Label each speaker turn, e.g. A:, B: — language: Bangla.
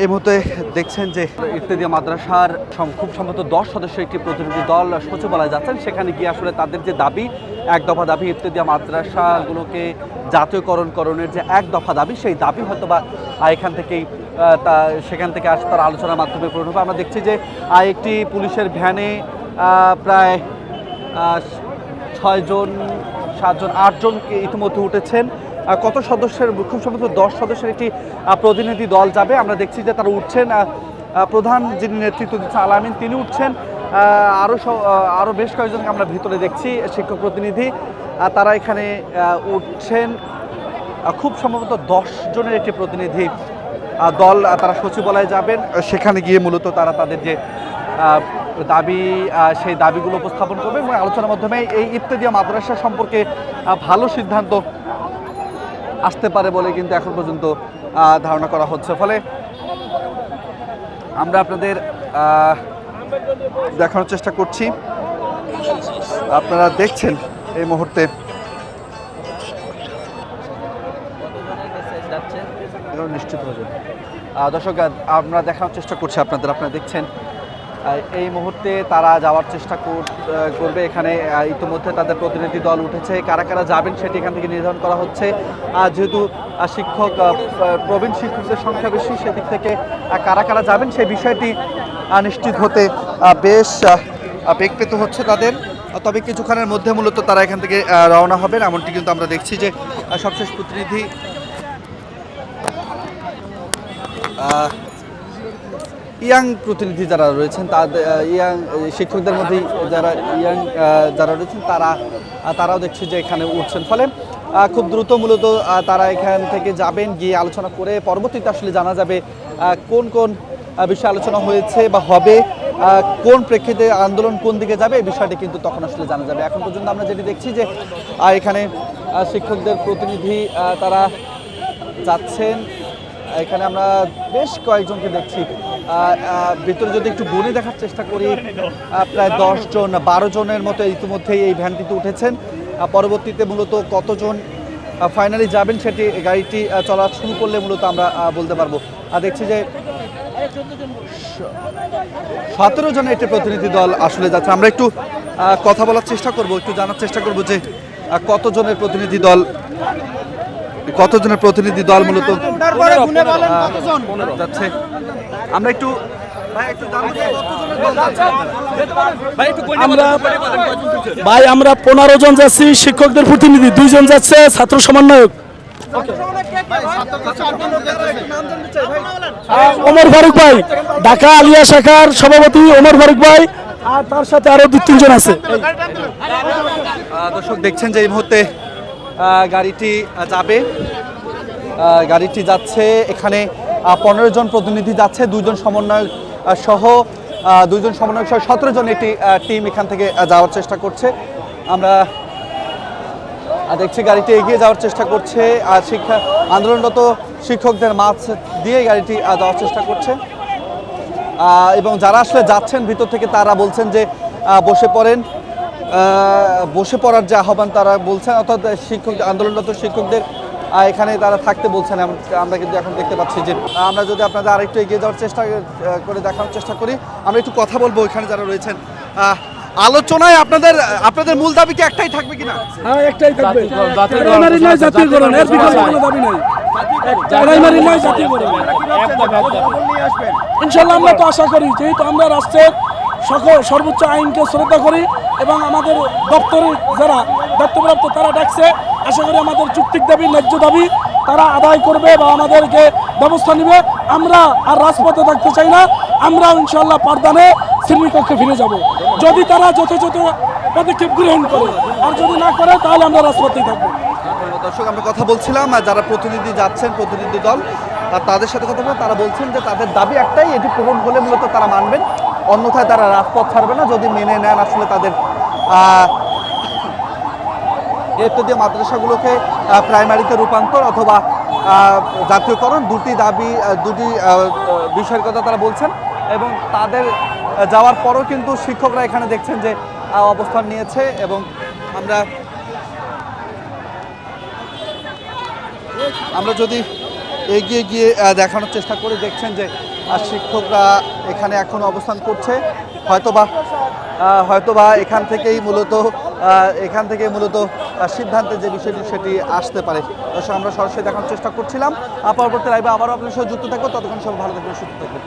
A: এই মুহূর্তে দেখছেন যে ইফতেদিয়া মাদ্রাসার খুব সম্ভবত 10 সদস্যের একটি প্রতিনিধি দল সচিবালয়ে যাচ্ছেন। সেখানে গিয়ে আসলে তাদের যে দাবি, এক দফা দাবি, ইফতেদিয়া মাদ্রাসাগুলোকে জাতীয়করণের যে এক দফা দাবি, সেই দাবি হয়তো বা এখান থেকেই সেখান থেকে আসে তার আলোচনার মাধ্যমে পূরণ হবে। আমরা দেখছি যে একটি পুলিশের ভ্যানে প্রায় 6 জন 7 জন 8 জন ইতিমধ্যে উঠেছেন। কত সদস্যের, খুব সম্ভবত 10 সদস্যের একটি প্রতিনিধি দল যাবে। আমরা দেখছি যে তারা উঠছেন। প্রধান যিনি নেতৃত্ব দিচ্ছেন আলামিন, তিনি উঠছেন। আরও বেশ কয়েকজনকে আমরা ভিতরে দেখছি, শিক্ষক প্রতিনিধি, তারা এখানে উঠছেন। খুব সম্ভবত 10 জনের একটি প্রতিনিধি দল তারা সচিবালয়ে যাবেন। সেখানে গিয়ে মূলত তারা তাদের যে দাবি, সেই দাবিগুলো উপস্থাপন করবে এবং আলোচনার মাধ্যমে এই ইফতেদিয়া মাদ্রাসা সম্পর্কে ভালো সিদ্ধান্ত আসতে পারে বলে কিন্তু এখন পর্যন্ত ধারণা করা হচ্ছে। ফলে আমরা আপনাদের দেখানোর চেষ্টা করছি, আপনারা দেখছেন এই মুহূর্তে নিশ্চিত হয়ে যাবে। দর্শক, আমরা দেখানোর চেষ্টা করছি আপনারা দেখছেন এই মুহূর্তে তারা যাওয়ার চেষ্টা করবে। এখানে ইতিমধ্যে তাদের প্রতিনিধি দল উঠেছে। কারা কারা যাবেন সেটি এখান থেকে নির্ধারণ করা হচ্ছে। যেহেতু প্রবীণ শিক্ষকদের সংখ্যা বেশি, সেদিক থেকে কারা কারা যাবেন সেই বিষয়টি নিশ্চিত হতে বেশ বেগ পেতে হচ্ছে তাদের। তবে কিছুক্ষণের মধ্যে মূলত তারা এখান থেকে রওনা হবেন, এমনটি কিন্তু আমরা দেখছি যে সবশেষ প্রতিনিধি ইয়াং প্রতিনিধি যারা রয়েছেন, তাদের ইয়াং শিক্ষকদের মধ্যেই যারা রয়েছেন তারাও দেখছি যে এখানে উঠছেন। ফলে খুব দ্রুত মূলত তারা এখান থেকে যাবেন, গিয়ে আলোচনা করে পরবর্তীতে আসলে জানা যাবে কোন কোন বিষয়ে আলোচনা হয়েছে বা হবে, কোন প্রেক্ষিতে আন্দোলন কোন দিকে যাবে, এই বিষয়টি কিন্তু তখন আসলে জানা যাবে। এখন পর্যন্ত আমরা যেটি দেখছি যে এখানে শিক্ষকদের প্রতিনিধি তারা যাচ্ছেন। এখানে আমরা বেশ কয়েকজনকে দেখছি। ভিতরে যদি একটু গুনে দেখার চেষ্টা করি, প্রায় 10 জন 12 জনের মতো ইতিমধ্যেই এই ভ্যানটিতে উঠেছেন। পরবর্তীতে মূলত কতজন ফাইনালি যাবেন সেটি গাড়িটি চলা শুরু করলে মূলত আমরা বলতে পারবো। দেখছি যে 17 জনের একটি প্রতিনিধি দল আসলে যাচ্ছে। আমরা একটু কথা বলার চেষ্টা করব, একটু জানার চেষ্টা করব যে কতজনের প্রতিনিধি দল মূলত যাচ্ছে। আমরা একটু
B: ভাই আমরা 15 জন যাচ্ছি শিক্ষকদের প্রতিনিধি, 2 জন যাচ্ছে ছাত্র সমন্বয়ক। ওমর ফারুক ভাই, ঢাকা আলিয়া শাখার সভাপতি ওমর ফারুক ভাই, আর তার সাথে আরো 2-3 জন আছে।
A: দর্শক দেখছেন যে এই মুহূর্তে গাড়িটি যাচ্ছে। এখানে 15 জন প্রতিনিধি যাচ্ছে, 2 জন সমন্বয়ক সহ 17 জন একটি টিম এখান থেকে যাওয়ার চেষ্টা করছে। আমরা দেখছি গাড়িটি এগিয়ে যাওয়ার চেষ্টা করছে, আর আন্দোলনরত শিক্ষকদের মাঝ দিয়ে গাড়িটি যাওয়ার চেষ্টা করছে। এবং যারা আসলে যাচ্ছেন ভিতর থেকে তারা বলছেন যে বসে পড়ার যে আহ্বান তারা বলছেন, অর্থাৎ আন্দোলনরত শিক্ষকদের এখানে তারা থাকতে বলছেন। আমরা কিন্তু এখন দেখতে পাচ্ছি যে আমরা যদি আপনাদের আরেকটু এগিয়ে যাওয়ার চেষ্টা করে দেখানোর চেষ্টা করি, আমরা একটু কথা বলবো এখানে যারা রয়েছেন। আলোচনায় আপনাদের মূল দাবি কি একটাই থাকবে কিনা?
B: হ্যাঁ, একটাই থাকবে। ইনশাআল্লাহ আমরা তো আশা করি, যেহেতু আমরা রাষ্ট্রের সর্বোচ্চ আইনকে শ্রদ্ধা করি এবং আমাদের দপ্তরে যারা দায়িত্বপ্রাপ্ত তারা ডাকছে, আশা করি আমাদের যৌক্তিক দাবি, ন্যায্য দাবি তারা আদায় করবে বা আমাদেরকে ব্যবস্থা নেবে। আমরা আর রাজপথে থাকতে চাই না, আমরা ইনশাআল্লাহ পাঠদানে শ্রেণীকক্ষে ফিরে যাব, যদি তারা যথাযথ পদক্ষেপ গ্রহণ করে। আর যদি না করে তাহলে আমরা রাজপথেই থাকবো।
A: দর্শক, আমরা কথা বলছিলাম যারা প্রতিনিধি যাচ্ছেন, প্রতিনিধি দল, তাদের সাথে কথা বলে তারা বলছেন যে তাদের দাবি একটাই, এটি পূরণ হলে মূলত তারা মানবেন, অন্যথায় তারা রাজপথ ছাড়বে না যদি মেনে নেন আসলে তাদের ইফতেদিয়া মাদ্রাসাগুলোকে প্রাইমারিতে রূপান্তর অথবা জাতীয়করণ, দুটি বিষয়ের কথা তারা বলছেন। এবং তাদের যাওয়ার পরও কিন্তু শিক্ষকরা এখানে দেখছেন যে অবস্থান নিয়েছে। এবং আমরা যদি এগিয়ে গিয়ে দেখানোর চেষ্টা করি, দেখছেন যে শিক্ষকরা এখানে এখন অবস্থান করছে। হয়তোবা এখান থেকেই মূলত সিদ্ধান্তের যে বিষয়টি সেটি আসতে পারে। দর্শক আমরা সরাসরি দেখানোর চেষ্টা করছিলাম। পরবর্তী লাইভে আবারও আপনার সাথে যুক্ত থাকবো। ততক্ষণ সব ভালো থাকবেন, সুস্থ থাকবেন।